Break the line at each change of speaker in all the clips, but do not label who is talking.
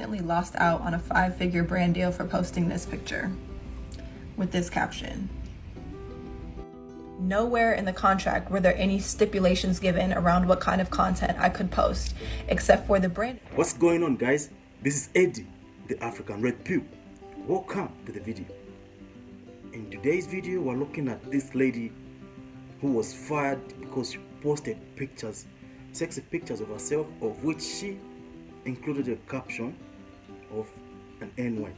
recently lost out on a 5-figure brand deal for posting this picture with this caption. Nowhere in the contract were there any stipulations given around what kind of content I could post, except for the brand.
What's going on, guys? This is Eddie, the African Red Pew. Welcome to the video. In today's video, we're looking at this lady who was fired because she posted pictures, sexy pictures of herself, of which she included a caption of an N-word.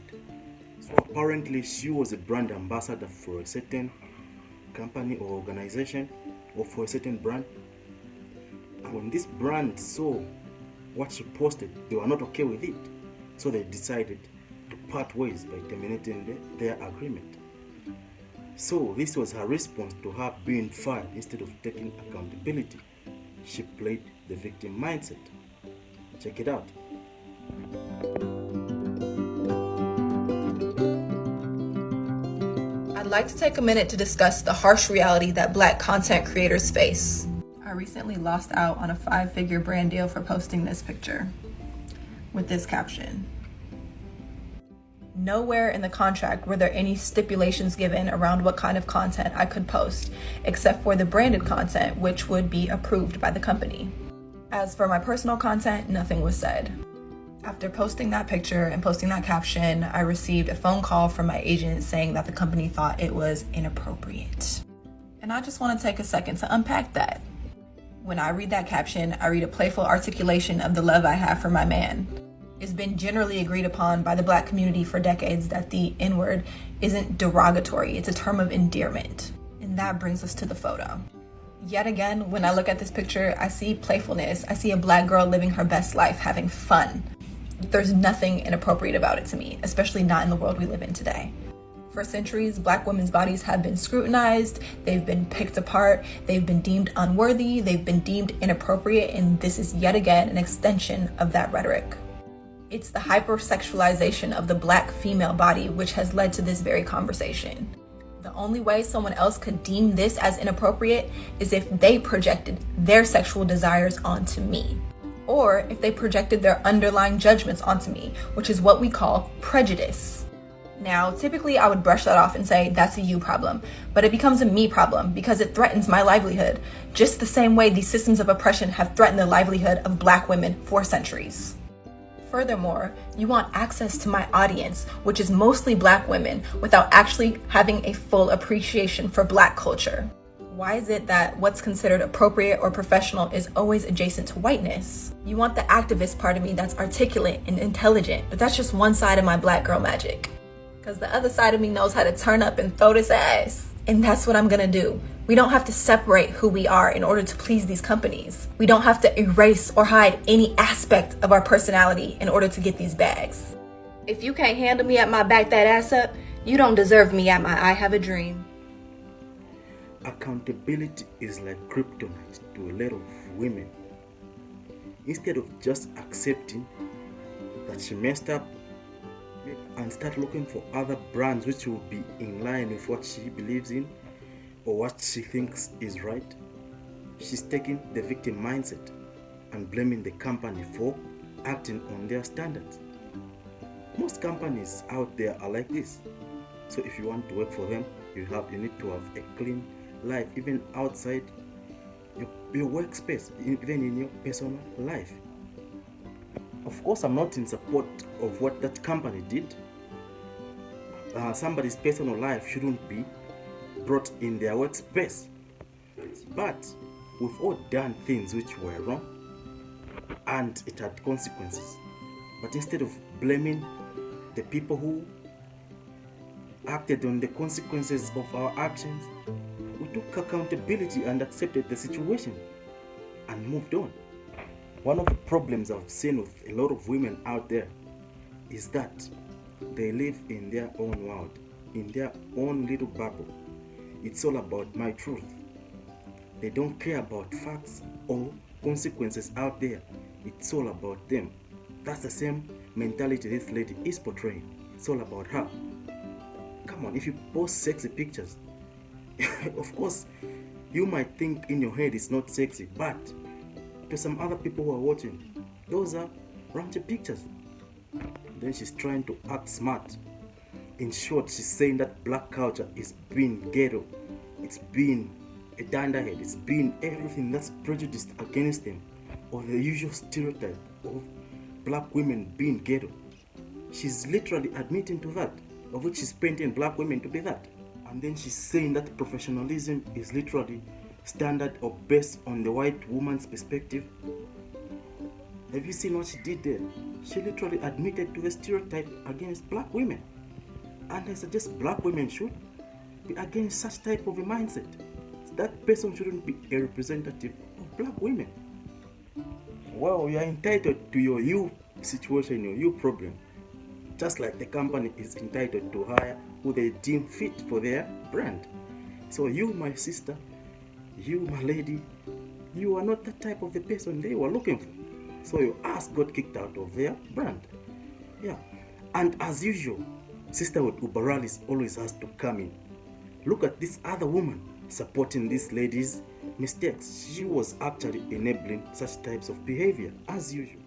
So apparently she was a brand ambassador for a certain company or organization, or for a certain brand, and when this brand saw what she posted, they were not okay with it, so they decided to part ways by terminating their agreement. So this was her response to her being fired. Instead of taking accountability, she played the victim mindset. Check it out.
I'd like to take a minute to discuss the harsh reality that Black content creators face. I recently lost out on a 5-figure brand deal for posting this picture with this caption. Nowhere in the contract were there any stipulations given around what kind of content I could post, except for the branded content, which would be approved by the company. As for my personal content, nothing was said. After posting that picture and posting that caption, I received a phone call from my agent saying that the company thought it was inappropriate. And I just want to take a second to unpack that. When I read that caption, I read a playful articulation of the love I have for my man. It's been generally agreed upon by the Black community for decades that the N-word isn't derogatory, it's a term of endearment. And that brings us to the photo. Yet again, when I look at this picture, I see playfulness. I see a Black girl living her best life, having fun. There's nothing inappropriate about it to me, especially not in the world we live in today. For centuries, Black women's bodies have been scrutinized, they've been picked apart, they've been deemed unworthy, they've been deemed inappropriate, and this is yet again an extension of that rhetoric. It's the hypersexualization of the Black female body which has led to this very conversation. The only way someone else could deem this as inappropriate is if they projected their sexual desires onto me, or if they projected their underlying judgments onto me, which is what we call prejudice. Now, typically I would brush that off and say that's a you problem, but it becomes a me problem because it threatens my livelihood, just the same way these systems of oppression have threatened the livelihood of Black women for centuries. Furthermore, you want access to my audience, which is mostly Black women, without actually having a full appreciation for Black culture. Why is it that what's considered appropriate or professional is always adjacent to whiteness? You want the activist part of me that's articulate and intelligent, but that's just one side of my Black girl magic. Because the other side of me knows how to turn up and throw this ass. And that's what I'm gonna do. We don't have to separate who we are in order to please these companies. We don't have to erase or hide any aspect of our personality in order to get these bags. If you can't handle me at my back that ass up, you don't deserve me at my I have a dream.
Accountability is like kryptonite to a lot of women. Instead of just accepting that she messed up and start looking for other brands which will be in line with what she believes in or what she thinks is right, she's taking the victim mindset and blaming the company for acting on their standards. Most companies out there are like this. So if you want to work for them, you need to have a clean life, even outside your workspace, even in your personal life. Of course, I'm not in support of what that company did. Somebody's personal life shouldn't be brought in their workspace. But we've all done things which were wrong and it had consequences. But instead of blaming the people who acted on the consequences of our actions, we took accountability and accepted the situation and moved on. One of the problems I've seen with a lot of women out there is that they live in their own world, in their own little bubble. It's all about my truth. They don't care about facts or consequences out there. It's all about them. That's the same mentality this lady is portraying. It's all about her. Come on, if you post sexy pictures, of course, you might think in your head it's not sexy, but to some other people who are watching, those are raunchy pictures. Then she's trying to act smart. In short, she's saying that black culture is being ghetto. It's being a dunderhead. It's being everything that's prejudiced against them, or the usual stereotype of black women being ghetto. She's literally admitting to that, of which she's painting black women to be that. And then she's saying that professionalism is literally standard or based on the white woman's perspective. Have you seen what she did there? She literally admitted to the stereotype against black women. And I suggest black women should be against such type of a mindset. That person shouldn't be a representative of black women. Well, you are entitled to your you situation, your you problem. Just like the company is entitled to hire who they deem fit for their brand. So you, my sister, you, my lady, you are not the type of the person they were looking for. So your ass got kicked out of their brand. Yeah. And as usual, sisterhood Uberalis always has to come in. Look at this other woman supporting this lady's mistakes. She was actually enabling such types of behavior as usual.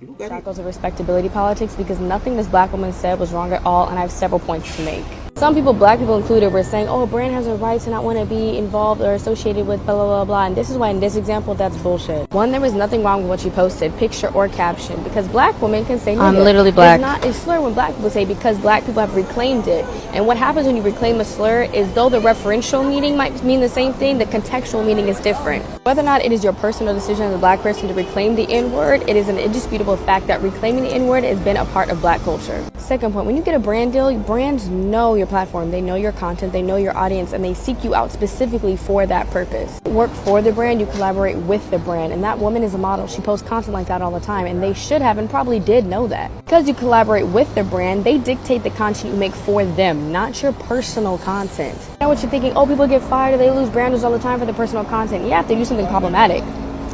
Look at
Shackles of respectability politics, because nothing this black woman said was wrong at all, and I have several points to make. Some people, black people included, were saying, oh, a brand has a right to not want to be involved or associated with blah, blah, blah, blah. And this is why in this example, that's bullshit. One, there was nothing wrong with what she posted, picture or caption, because black women can say nigga.
I'm literally black.
It's not a slur when black people say, because black people have reclaimed it. And what happens when you reclaim a slur is, though the referential meaning might mean the same thing, the contextual meaning is different. Whether or not it is your personal decision as a black person to reclaim the N-word, it is an indisputable fact that reclaiming the N-word has been a part of black culture. Second point, when you get a brand deal, brands know your platform, they know your content, they know your audience, and they seek you out specifically for that purpose. You work for the brand, you collaborate with the brand, and that woman is a model. She posts content like that all the time, and they should have and probably did know that. Because you collaborate with the brand, they dictate the content you make for them, not your personal content. Now what you're thinking, oh, people get fired or they lose branders all the time for their personal content. Yeah, if they do something problematic.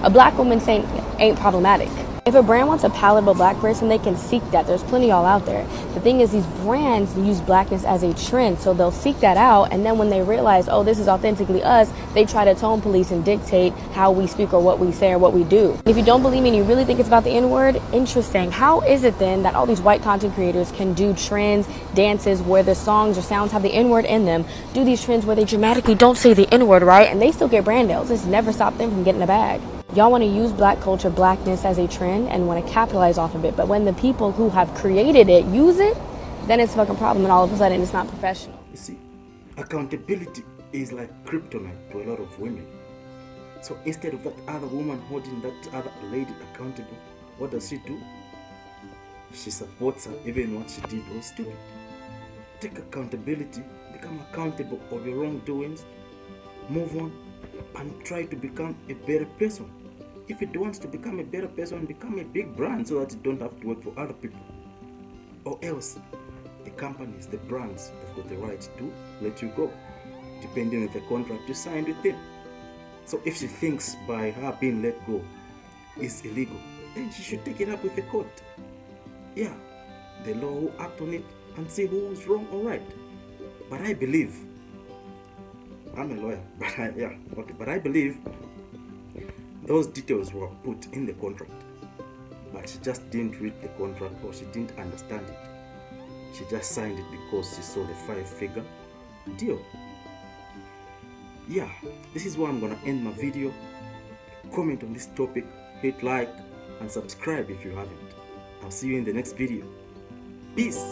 A black woman saying ain't problematic. If a brand wants a palatable black person, they can seek that. There's plenty all out there. The thing is, these brands use blackness as a trend, so they'll seek that out, and then when they realize, oh, this is authentically us, they try to tone police and dictate how we speak or what we say or what we do. If you don't believe me and you really think it's about the N-word, interesting. How is it then that all these white content creators can do trends, dances, where the songs or sounds have the N-word in them, do these trends where they dramatically don't say the N-word, right? And they still get brand deals. It's never stopped them from getting a bag. Y'all want to use black culture, blackness as a trend and want to capitalize off of it. But when the people who have created it use it, then it's a fucking problem, and all of a sudden it's not professional.
You see, accountability is like kryptonite to a lot of women. So instead of that other woman holding that other lady accountable, what does she do? She supports her even what she did was stupid. Take accountability, become accountable of your wrongdoings, move on, and try to become a better person. If it wants to become a better person, become a big brand so that you don't have to work for other people. Or else, the companies, the brands, they've got the right to let you go, depending on the contract you signed with them. So if she thinks by her being let go is illegal, then she should take it up with the court. Yeah, the law will act on it and see who is wrong or right. But I believe, I'm a lawyer, but I believe those details were put in the contract, but she just didn't read the contract, or she didn't understand it. She just signed it because she saw the 5-figure deal. Yeah, this is where I'm gonna end my video. Comment on this topic, hit like, and subscribe if you haven't. I'll see you in the next video. Peace.